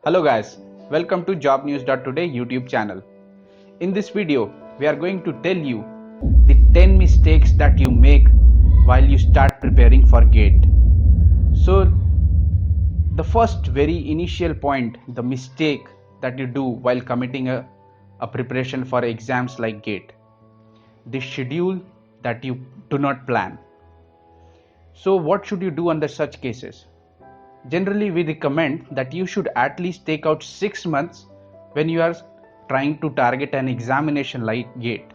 Hello guys, welcome to jobnews.today YouTube channel. In this video, we are going to tell you the 10 mistakes that you make while you start preparing for GATE. So, the first very initial point, the mistake that you do while committing a preparation for exams like GATE, the schedule that you do not plan. So, what should you do under such cases? Generally, we recommend that you should at least take out 6 months when you are trying to target an examination like GATE.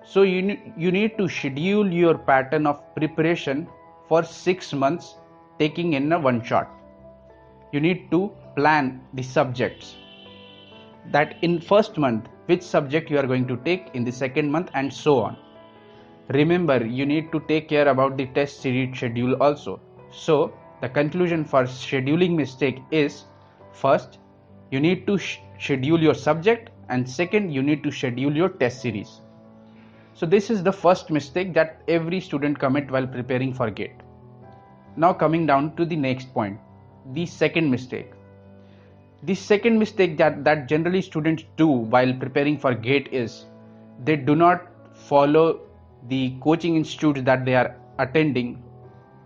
So you need to schedule your pattern of preparation for 6 months, taking in a one shot. You need to plan the subjects, that in first month which subject you are going to take, in the second month, and so on. Remember, you need to take care about the test series schedule also. So the conclusion for scheduling mistake is, first, you need to schedule your subject, and second, you need to schedule your test series. So this is the first mistake that every student commit while preparing for GATE. Now coming down to the next point, the second mistake. The second mistake that generally students do while preparing for GATE is they do not follow the coaching institutes that they are attending,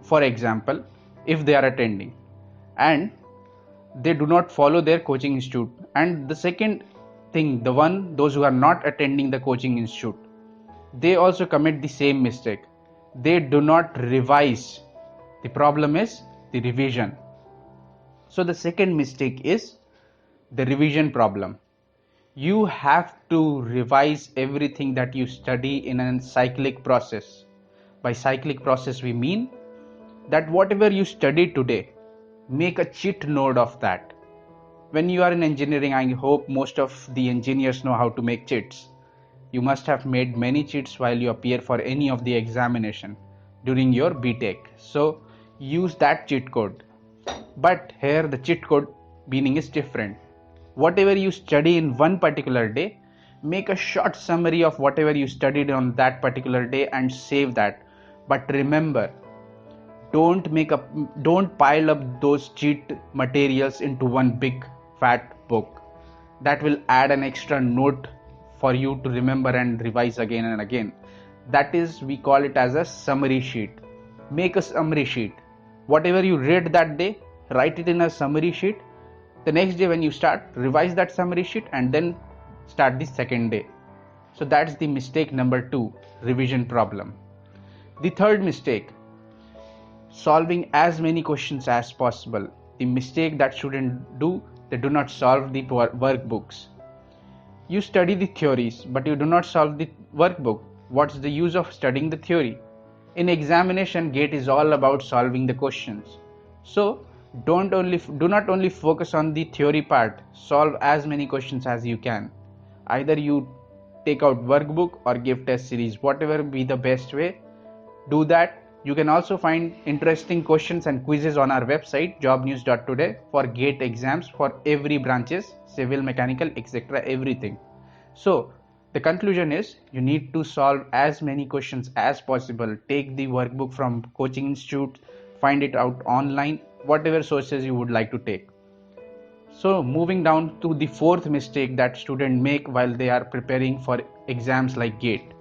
for example, if they are attending, and they do not follow their coaching institute. And the second thing, those who are not attending the coaching institute, they also commit the same mistake. They do not revise. The problem is the revision. So the second mistake is the revision problem. You have to revise everything that you study in a cyclic process. By cyclic process, we mean that whatever you study today, make a cheat note of that. When you are in engineering, I hope most of the engineers know how to make cheats. You must have made many cheats while you appear for any of the examination during your BTech. So use that cheat code. But here the cheat code meaning is different. Whatever you study in one particular day, make a short summary of whatever you studied on that particular day and save that. But remember, don't pile up those cheat materials into one big fat book. That will add an extra note for you to remember and revise again and again. That is, we call it as a summary sheet. Make a summary sheet. Whatever you read that day, write it in a summary sheet. The next day when you start, revise that summary sheet and then start the second day. So that's the mistake number 2, revision problem. The third mistake, solving as many questions as possible. The mistake that students do, they do not solve the workbooks. You study the theories, but you do not solve the workbook. What's the use of studying the theory? In examination, GATE is all about solving the questions. So do not only focus on the theory part, solve as many questions as you can. Either you take out workbook or give test series, whatever be the best way, do that. You can also find interesting questions and quizzes on our website jobnews.today for GATE exams for every branches, civil, mechanical, etc., everything. So the conclusion is, you need to solve as many questions as possible. Take the workbook from coaching institute, find it out online, whatever sources you would like to take. So moving down to the fourth mistake that students make while they are preparing for exams like GATE.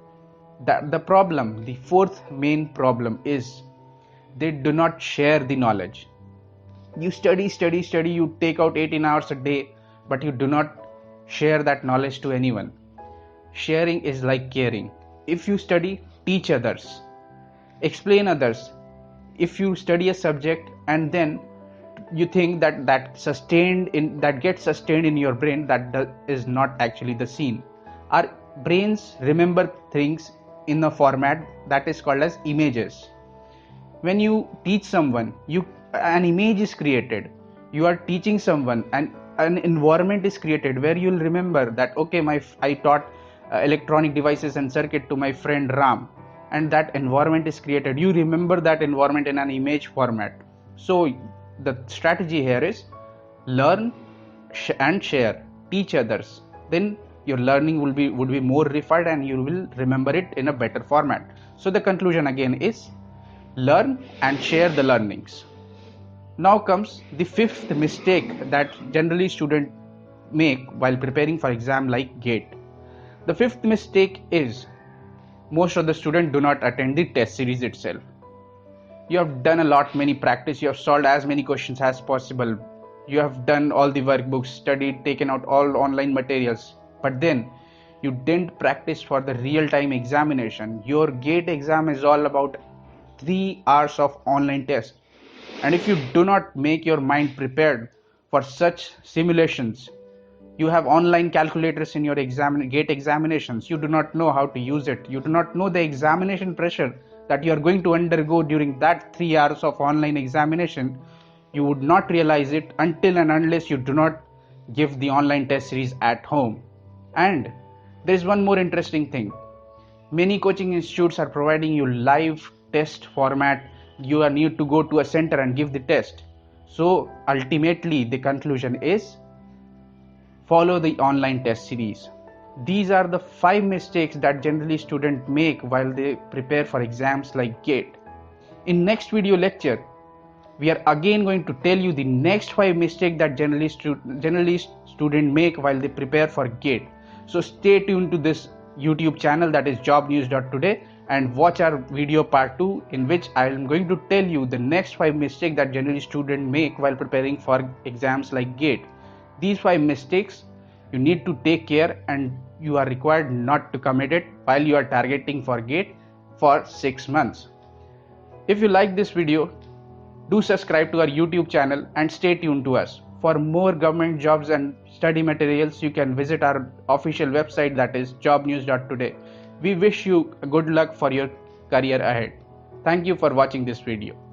The fourth main problem is they do not share the knowledge. You study, you take out 18 hours a day, but you do not share that knowledge to anyone. Sharing is like caring. If you study, teach others, explain others. If you study a subject and then you think that gets sustained in your brain, that is not actually the scene. Our brains remember things in a format that is called as images. When you teach someone, an image is created. You are teaching someone, and an environment is created where you'll remember that, okay, I taught electronic devices and circuit to my friend Ram, and that environment is created. You remember that environment in an image format. So the strategy here is learn and share, teach others. Then your learning would be more refined and you will remember it in a better format. So the conclusion again is, learn and share the learnings. Now comes the fifth mistake that generally students make while preparing for exam like GATE. The fifth mistake is most of the students do not attend the test series itself. You have done a lot many practice, you have solved as many questions as possible, you have done all the workbooks, studied, taken out all online materials, but then you didn't practice for the real time examination. Your GATE exam is all about 3 hours of online test, and if you do not make your mind prepared for such simulations, you have online calculators in your GATE examinations, you do not know how to use it, you do not know the examination pressure that you are going to undergo during that 3 hours of online examination. You would not realize it until and unless you do not give the online test series at home. And there is one more interesting thing. Many coaching institutes are providing you live test format. You are need to go to a center and give the test. So ultimately the conclusion is follow the online test series. These are the 5 mistakes that generally students make while they prepare for exams like GATE. In next video lecture, we are again going to tell you the next 5 mistakes that generally students make while they prepare for GATE. So stay tuned to this YouTube channel, that is jobnews.today, and watch our video part 2, in which I am going to tell you the next 5 mistakes that generally students make while preparing for exams like GATE. These 5 mistakes you need to take care, and you are required not to commit it while you are targeting for GATE for 6 months. If you like this video, do subscribe to our YouTube channel and stay tuned to us. For more government jobs and study materials, you can visit our official website, that is jobnews.today. We wish you good luck for your career ahead. Thank you for watching this video.